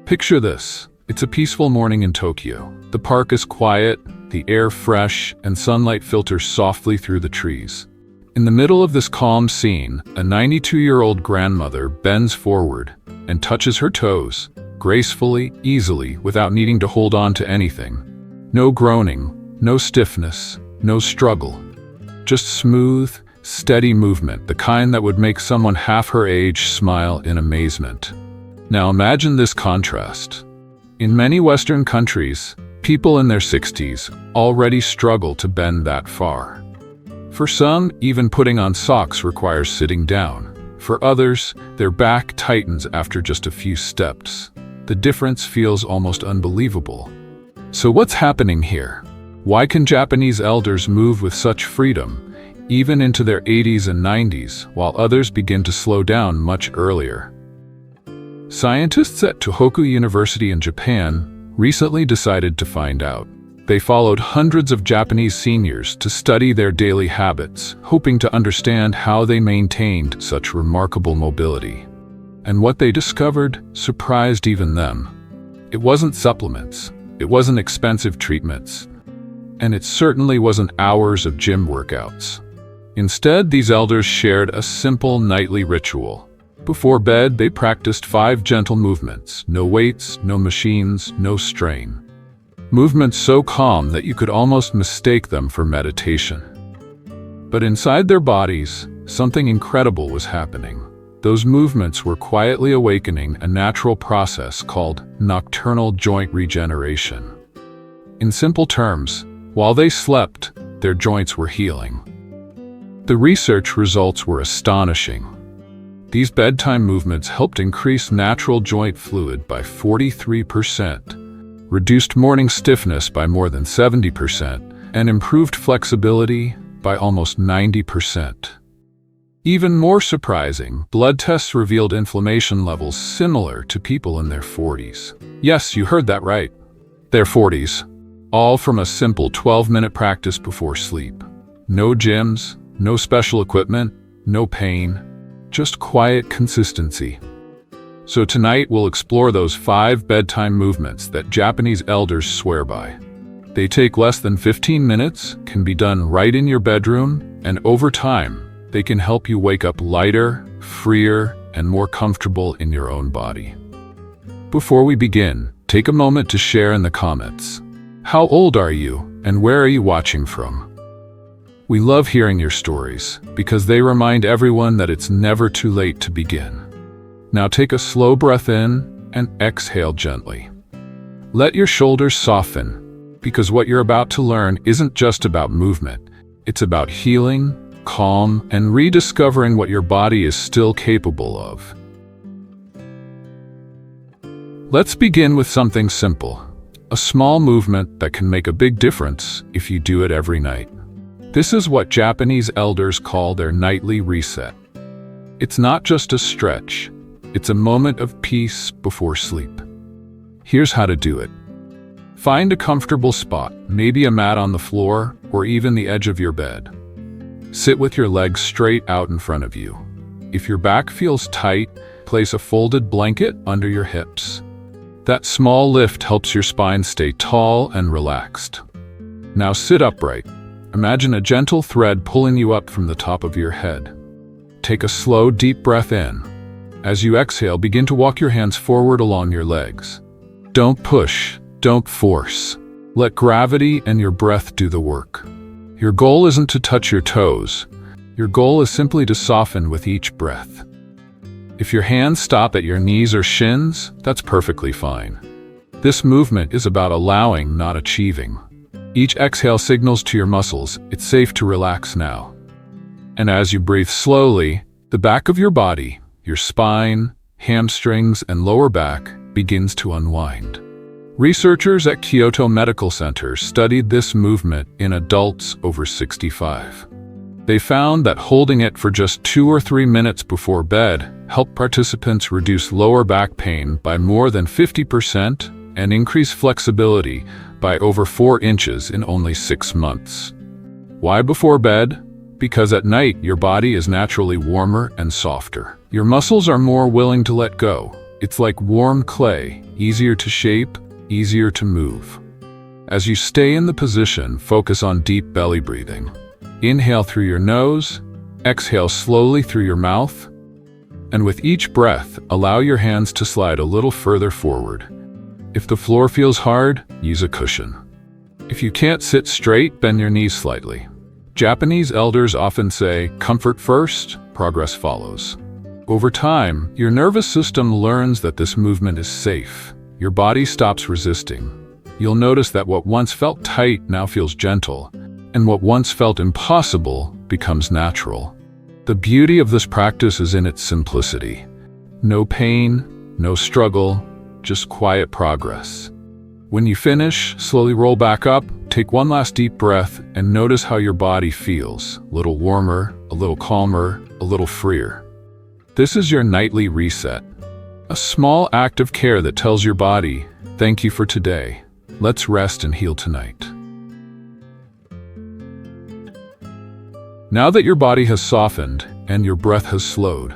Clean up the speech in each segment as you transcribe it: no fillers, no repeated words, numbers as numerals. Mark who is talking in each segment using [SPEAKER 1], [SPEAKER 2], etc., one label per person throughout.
[SPEAKER 1] Picture this. It's a peaceful morning in Tokyo. The park is quiet, the air fresh, and sunlight filters softly through the trees. In the middle of this calm scene, a 92-year-old grandmother bends forward and touches her toes, gracefully, easily, without needing to hold on to anything. No groaning, no stiffness, no struggle. Just smooth, steady movement, the kind that would make someone half her age smile in amazement. Now imagine this contrast. In many Western countries, people in their 60s already struggle to bend that far. For some, even putting on socks requires sitting down. For others, their back tightens after just a few steps. The difference feels almost unbelievable. So what's happening here? Why can Japanese elders move with such freedom, even into their 80s and 90s, while others begin to slow down much earlier? Scientists at Tohoku University in Japan recently decided to find out. They followed hundreds of Japanese seniors to study their daily habits, hoping to understand how they maintained such remarkable mobility. And what they discovered surprised even them. It wasn't supplements, it wasn't expensive treatments, and it certainly wasn't hours of gym workouts. Instead, these elders shared a simple nightly ritual. Before bed, they practiced 5 gentle movements, no weights, no machines, no strain. Movements so calm that you could almost mistake them for meditation. But inside their bodies, something incredible was happening. Those movements were quietly awakening a natural process called nocturnal joint regeneration. In simple terms, while they slept, their joints were healing. The research results were astonishing. These bedtime movements helped increase natural joint fluid by 43%, reduced morning stiffness by more than 70%, and improved flexibility by almost 90%. Even more surprising, blood tests revealed inflammation levels similar to people in their 40s. Yes, you heard that right. Their 40s. All from a simple 12-minute practice before sleep. No gyms, no special equipment, no pain. Just quiet consistency. So tonight we'll explore those 5 bedtime movements that Japanese elders swear by. They take less than 15 minutes, can be done right in your bedroom, and over time, they can help you wake up lighter, freer, and more comfortable in your own body. Before we begin, take a moment to share in the comments. How old are you, and where are you watching from? We love hearing your stories, because they remind everyone that it's never too late to begin. Now take a slow breath in and exhale gently. Let your shoulders soften, because what you're about to learn isn't just about movement. It's about healing, calm, and rediscovering what your body is still capable of. Let's begin with something simple. A small movement that can make a big difference if you do it every night. This is what Japanese elders call their nightly reset. It's not just a stretch, it's a moment of peace before sleep. Here's how to do it. Find a comfortable spot, maybe a mat on the floor or even the edge of your bed. Sit with your legs straight out in front of you. If your back feels tight, place a folded blanket under your hips. That small lift helps your spine stay tall and relaxed. Now sit upright. Imagine a gentle thread pulling you up from the top of your head. Take a slow, deep breath in. As you exhale, begin to walk your hands forward along your legs. Don't push, don't force. Let gravity and your breath do the work. Your goal isn't to touch your toes. Your goal is simply to soften with each breath. If your hands stop at your knees or shins, that's perfectly fine. This movement is about allowing, not achieving. Each exhale signals to your muscles, it's safe to relax now. And as you breathe slowly, the back of your body, your spine, hamstrings, and lower back begins to unwind. Researchers at Kyoto Medical Center studied this movement in adults over 65. They found that holding it for just 2 or 3 minutes before bed helped participants reduce lower back pain by more than 50% and increase flexibility by over 4 inches in only 6 months. Why before bed? Because at night, your body is naturally warmer and softer. Your muscles are more willing to let go, It's like warm clay, easier to shape, easier to move. As you stay in the position, focus on deep belly breathing. Inhale through your nose, exhale slowly through your mouth, and with each breath, allow your hands to slide a little further forward. If the floor feels hard, use a cushion. If you can't sit straight, bend your knees slightly. Japanese elders often say, "Comfort first, progress follows." Over time, your nervous system learns that this movement is safe. Your body stops resisting. You'll notice that what once felt tight now feels gentle, and what once felt impossible becomes natural. The beauty of this practice is in its simplicity. No pain, no struggle, just quiet progress. When you finish, slowly roll back up, take one last deep breath, and notice how your body feels. A little warmer, a little calmer, a little freer. This is your nightly reset. A small act of care that tells your body, "Thank you for today. Let's rest and heal tonight." Now that your body has softened and your breath has slowed,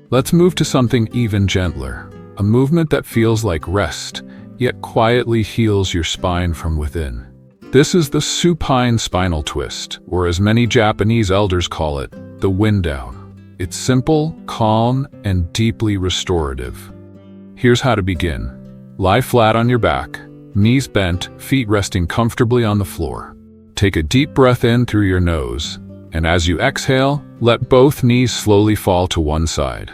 [SPEAKER 1] let's move to something even gentler, a movement that feels like rest, yet quietly heals your spine from within. This is the supine spinal twist, or as many Japanese elders call it, the wind down. It's simple, calm, and deeply restorative. Here's how to begin. Lie flat on your back, knees bent, feet resting comfortably on the floor. Take a deep breath in through your nose, and as you exhale, let both knees slowly fall to one side.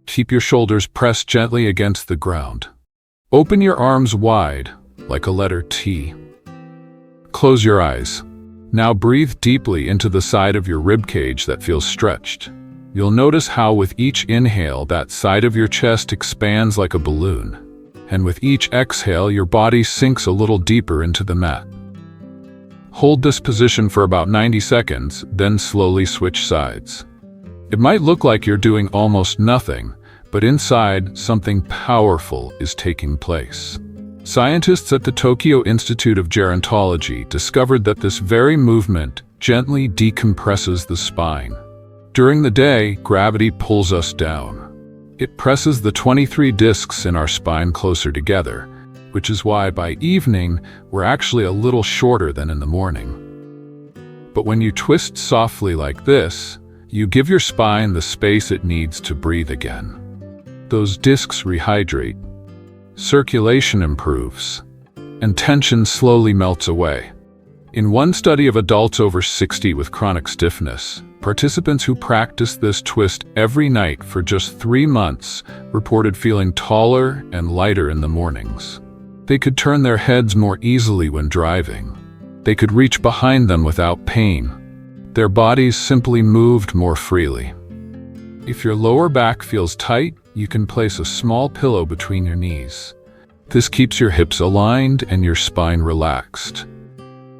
[SPEAKER 1] Keep your shoulders pressed gently against the ground. Open your arms wide, like a letter T. Close your eyes. Now breathe deeply into the side of your rib cage that feels stretched. You'll notice how with each inhale, that side of your chest expands like a balloon. And with each exhale, your body sinks a little deeper into the mat. Hold this position for about 90 seconds, then slowly switch sides. It might look like you're doing almost nothing, but inside, something powerful is taking place. Scientists at the Tokyo Institute of Gerontology discovered that this very movement gently decompresses the spine. During the day, gravity pulls us down. It presses the 23 discs in our spine closer together, which is why by evening, we're actually a little shorter than in the morning. But when you twist softly like this, you give your spine the space it needs to breathe again. Those discs rehydrate, circulation improves, and tension slowly melts away. In one study of adults over 60 with chronic stiffness, participants who practiced this twist every night for just 3 months reported feeling taller and lighter in the mornings. They could turn their heads more easily when driving. They could reach behind them without pain. Their bodies simply moved more freely. If your lower back feels tight, you can place a small pillow between your knees. This keeps your hips aligned and your spine relaxed.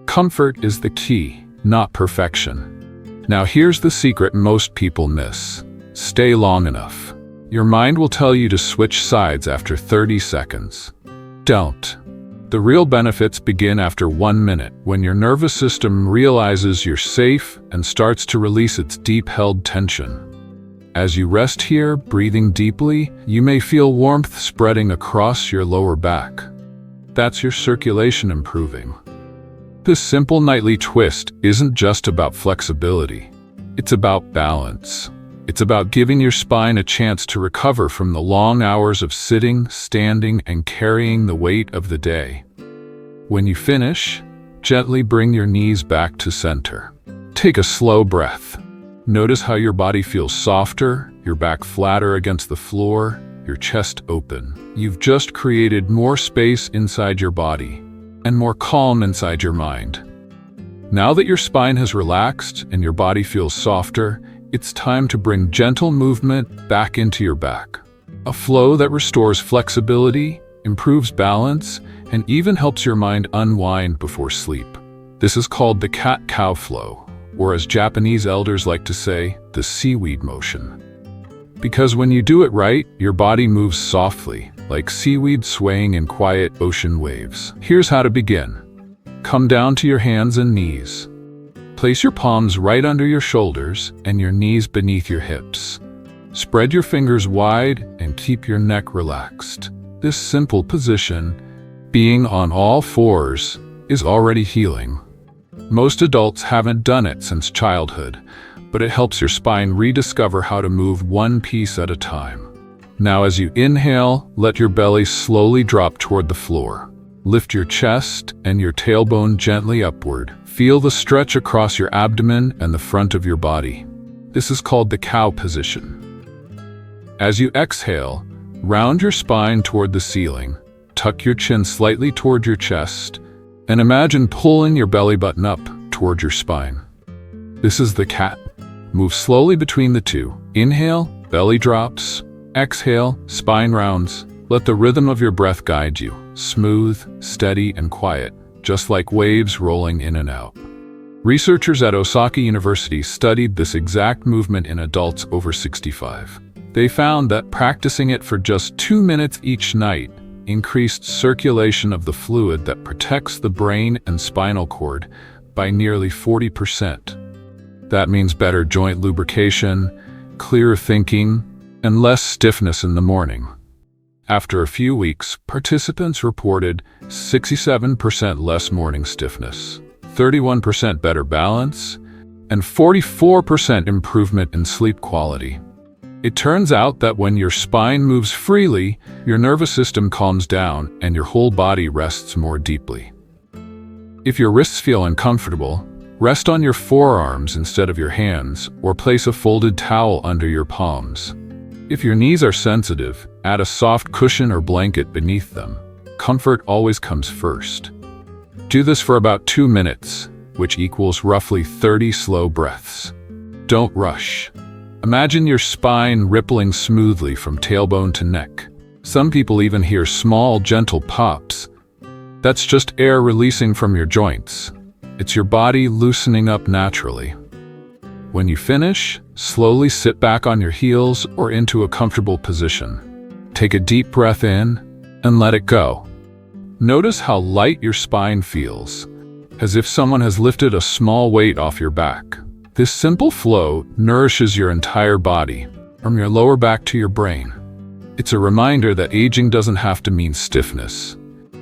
[SPEAKER 1] Comfort is the key, not perfection. Now here's the secret most people miss. Stay long enough. Your mind will tell you to switch sides after 30 seconds. Don't. The real benefits begin after 1 minute, when your nervous system realizes you're safe and starts to release its deep-held tension. As you rest here, breathing deeply, you may feel warmth spreading across your lower back. That's your circulation improving. This simple nightly twist isn't just about flexibility. It's about balance. It's about giving your spine a chance to recover from the long hours of sitting, standing, and carrying the weight of the day. When you finish, gently bring your knees back to center. Take a slow breath. Notice how your body feels softer, your back flatter against the floor, your chest open. You've just created more space inside your body and more calm inside your mind. Now that your spine has relaxed and your body feels softer, it's time to bring gentle movement back into your back. A flow that restores flexibility, improves balance, and even helps your mind unwind before sleep. This is called the cat-cow flow, or as Japanese elders like to say, the seaweed motion. Because when you do it right, your body moves softly, like seaweed swaying in quiet ocean waves. Here's how to begin. Come down to your hands and knees. Place your palms right under your shoulders and your knees beneath your hips. Spread your fingers wide and keep your neck relaxed. This simple position, being on all fours, is already healing. Most adults haven't done it since childhood, but it helps your spine rediscover how to move one piece at a time. Now as you inhale, let your belly slowly drop toward the floor. Lift your chest and your tailbone gently upward. Feel the stretch across your abdomen and the front of your body. This is called the cow position. As you exhale, round your spine toward the ceiling, tuck your chin slightly toward your chest, and imagine pulling your belly button up toward your spine. This is the cat. Move slowly between the two. Inhale, belly drops. Exhale, spine rounds. Let the rhythm of your breath guide you. Smooth, steady, and quiet, just like waves rolling in and out. Researchers at Osaka University studied this exact movement in adults over 65. They found that practicing it for just 2 minutes each night increased circulation of the fluid that protects the brain and spinal cord by nearly 40%. That means better joint lubrication, clearer thinking, and less stiffness in the morning. After a few weeks, participants reported 67% less morning stiffness, 31% better balance, and 44% improvement in sleep quality. It turns out that when your spine moves freely, your nervous system calms down and your whole body rests more deeply. If your wrists feel uncomfortable, rest on your forearms instead of your hands, or place a folded towel under your palms. If your knees are sensitive, add a soft cushion or blanket beneath them. Comfort always comes first. Do this for about 2 minutes, which equals roughly 30 slow breaths. Don't rush. Imagine your spine rippling smoothly from tailbone to neck. Some people even hear small, gentle pops. That's just air releasing from your joints. It's your body loosening up naturally. When you finish, slowly sit back on your heels or into a comfortable position. Take a deep breath in and let it go. Notice how light your spine feels, as if someone has lifted a small weight off your back. This simple flow nourishes your entire body, from your lower back to your brain. It's a reminder that aging doesn't have to mean stiffness.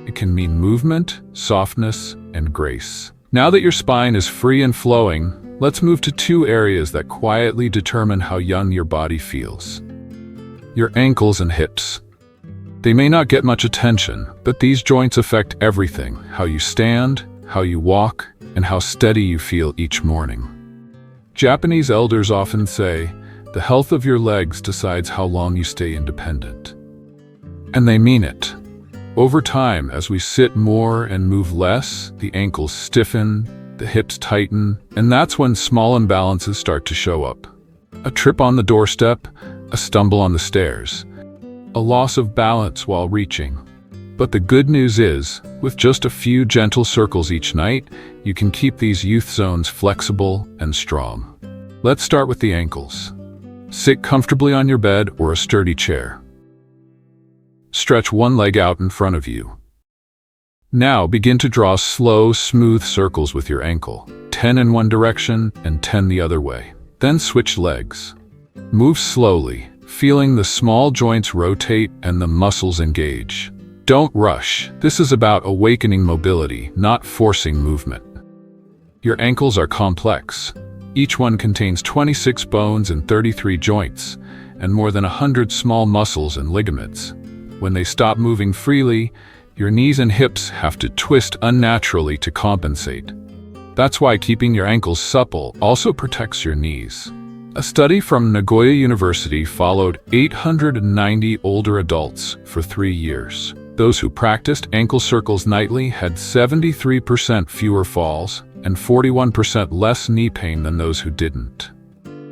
[SPEAKER 1] It can mean movement, softness, and grace. Now that your spine is free and flowing, let's move to 2 areas that quietly determine how young your body feels. Your ankles and hips. They may not get much attention, but these joints affect everything: how you stand, how you walk, and how steady you feel each morning. Japanese elders often say, the health of your legs decides how long you stay independent. And they mean it. Over time, as we sit more and move less, the ankles stiffen, the hips tighten, and that's when small imbalances start to show up. A trip on the doorstep, a stumble on the stairs, a loss of balance while reaching. But the good news is, with just a few gentle circles each night, you can keep these youth zones flexible and strong. Let's start with the ankles. Sit comfortably on your bed or a sturdy chair. Stretch one leg out in front of you. Now begin to draw slow, smooth circles with your ankle, 10 in one direction and 10 the other way. Then switch legs. Move slowly, feeling the small joints rotate and the muscles engage. Don't rush. This is about awakening mobility, not forcing movement. Your ankles are complex. Each one contains 26 bones and 33 joints, and more than 100 small muscles and ligaments. When they stop moving freely, your knees and hips have to twist unnaturally to compensate. That's why keeping your ankles supple also protects your knees. A study from Nagoya University followed 890 older adults for 3 years. Those who practiced ankle circles nightly had 73% fewer falls and 41% less knee pain than those who didn't.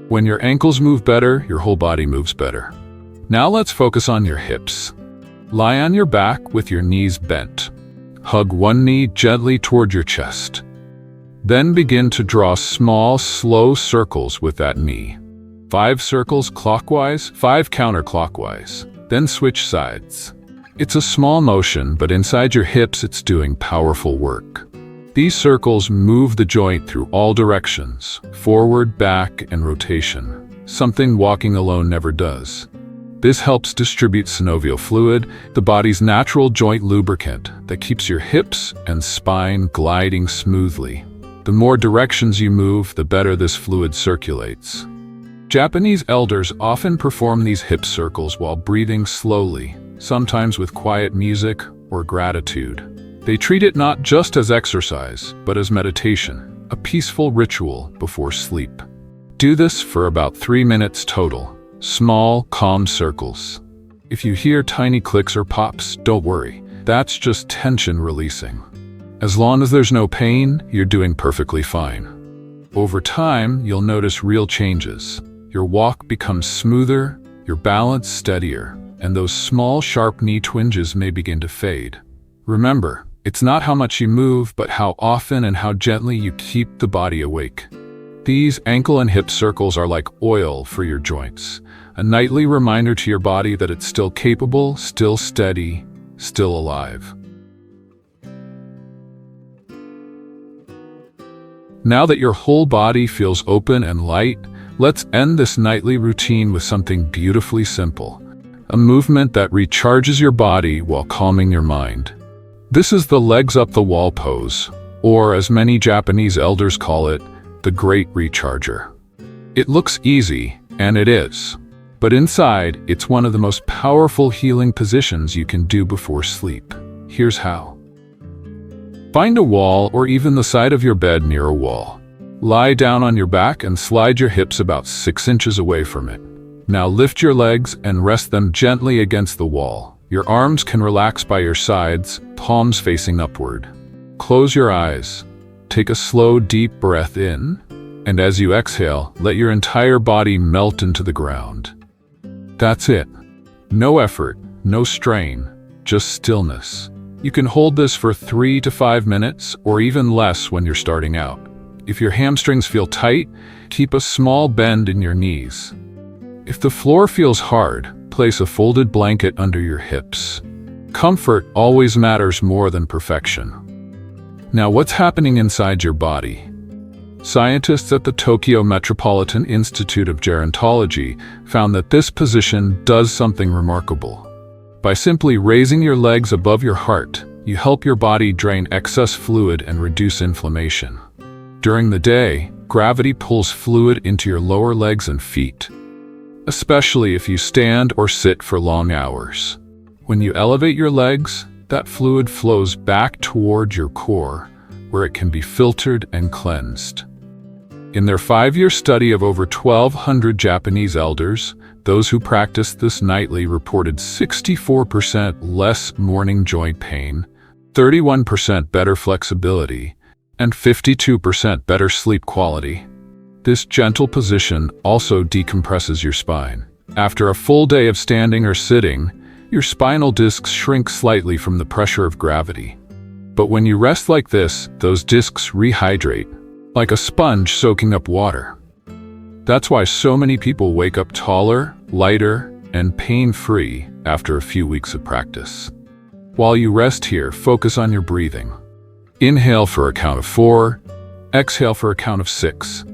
[SPEAKER 1] When your ankles move better, your whole body moves better. Now let's focus on your hips. Lie on your back with your knees bent. Hug one knee gently toward your chest. Then begin to draw small, slow circles with that knee. 5 circles clockwise, 5 counterclockwise. Then switch sides. It's a small motion, but inside your hips it's doing powerful work. These circles move the joint through all directions, forward, back, and rotation. something walking alone never does. This helps distribute synovial fluid, the body's natural joint lubricant that keeps your hips and spine gliding smoothly. The more directions you move, the better this fluid circulates. Japanese elders often perform these hip circles while breathing slowly, sometimes with quiet music or gratitude. They treat it not just as exercise, but as meditation, a peaceful ritual before sleep. Do this for about 3 minutes total. Small, calm circles. If you hear tiny clicks or pops, don't worry. That's just tension releasing. As long as there's no pain, you're doing perfectly fine. Over time, you'll notice real changes. Your walk becomes smoother, your balance steadier, and those small, sharp knee twinges may begin to fade. Remember, it's not how much you move, but how often and how gently you keep the body awake. These ankle and hip circles are like oil for your joints, a nightly reminder to your body that it's still capable, still steady, still alive. Now that your whole body feels open and light, let's end this nightly routine with something beautifully simple, a movement that recharges your body while calming your mind. This is the legs up the wall pose, or as many Japanese elders call it, the Great Recharger. It looks easy, and it is. But inside, it's one of the most powerful healing positions you can do before sleep. Here's how. Find a wall or even the side of your bed near a wall. Lie down on your back and slide your hips about 6 inches away from it. Now lift your legs and rest them gently against the wall. Your arms can relax by your sides, palms facing upward. Close your eyes. Take a slow, deep breath in, and as you exhale, let your entire body melt into the ground. That's it. No effort, no strain, just stillness. You can hold this for 3 to 5 minutes, or even less when you're starting out. If your hamstrings feel tight, keep a small bend in your knees. If the floor feels hard, place a folded blanket under your hips. Comfort always matters more than perfection. Now, what's happening inside your body? Scientists at the Tokyo Metropolitan Institute of Gerontology found that this position does something remarkable. By simply raising your legs above your heart, you help your body drain excess fluid and reduce inflammation. During the day, gravity pulls fluid into your lower legs and feet, especially if you stand or sit for long hours. When you elevate your legs, that fluid flows back toward your core, where it can be filtered and cleansed. In their 5-year study of over 1,200 Japanese elders, those who practiced this nightly reported 64% less morning joint pain, 31% better flexibility, and 52% better sleep quality. This gentle position also decompresses your spine. After a full day of standing or sitting, your spinal discs shrink slightly from the pressure of gravity. But when you rest like this, those discs rehydrate, like a sponge soaking up water. That's why so many people wake up taller, lighter, and pain-free after a few weeks of practice. While you rest here, focus on your breathing. Inhale for a count of 4, exhale for a count of 6.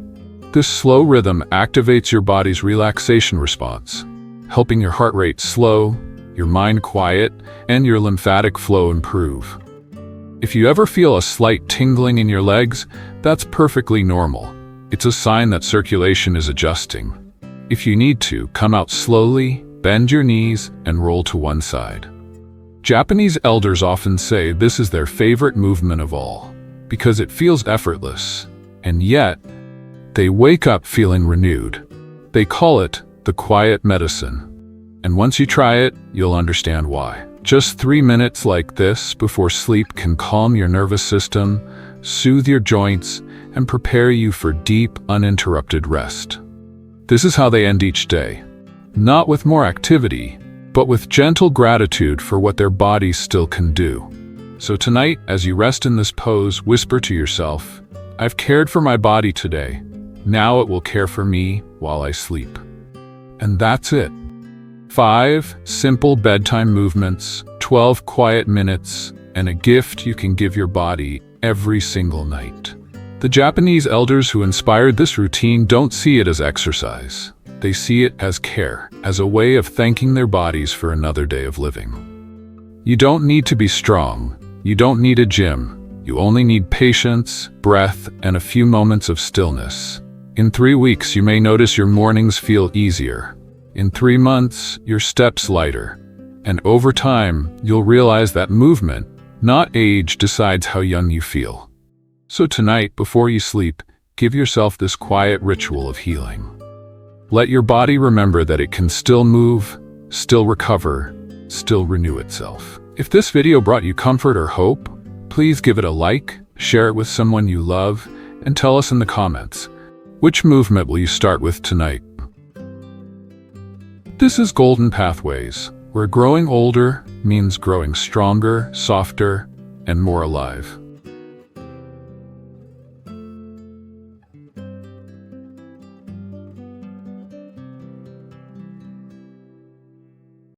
[SPEAKER 1] This slow rhythm activates your body's relaxation response, helping your heart rate slow, your mind quiet, and your lymphatic flow improve. If you ever feel a slight tingling in your legs, that's perfectly normal. It's a sign that circulation is adjusting. If you need to, come out slowly, bend your knees, and roll to one side. Japanese elders often say this is their favorite movement of all, because it feels effortless, and yet, they wake up feeling renewed. They call it the quiet medicine. And once you try it, you'll understand why. Just 3 minutes like this before sleep can calm your nervous system, soothe your joints, and prepare you for deep, uninterrupted rest. This is how they end each day. Not with more activity, but with gentle gratitude for what their bodies still can do. So tonight, as you rest in this pose, whisper to yourself, "I've cared for my body today. Now it will care for me while I sleep." And that's it. 5 simple bedtime movements, 12 quiet minutes, and a gift you can give your body every single night. The Japanese elders who inspired this routine don't see it as exercise. They see it as care, as a way of thanking their bodies for another day of living. You don't need to be strong. You don't need a gym. You only need patience, breath, and a few moments of stillness. In 3 weeks, you may notice your mornings feel easier. In 3 months, your steps lighter. And over time, you'll realize that movement, not age, decides how young you feel. So tonight, before you sleep, give yourself this quiet ritual of healing. Let your body remember that it can still move, still recover, still renew itself. If this video brought you comfort or hope, please give it a like, share it with someone you love, and tell us in the comments, which movement will you start with tonight? This is Golden Pathways, where growing older means growing stronger, softer, and more alive.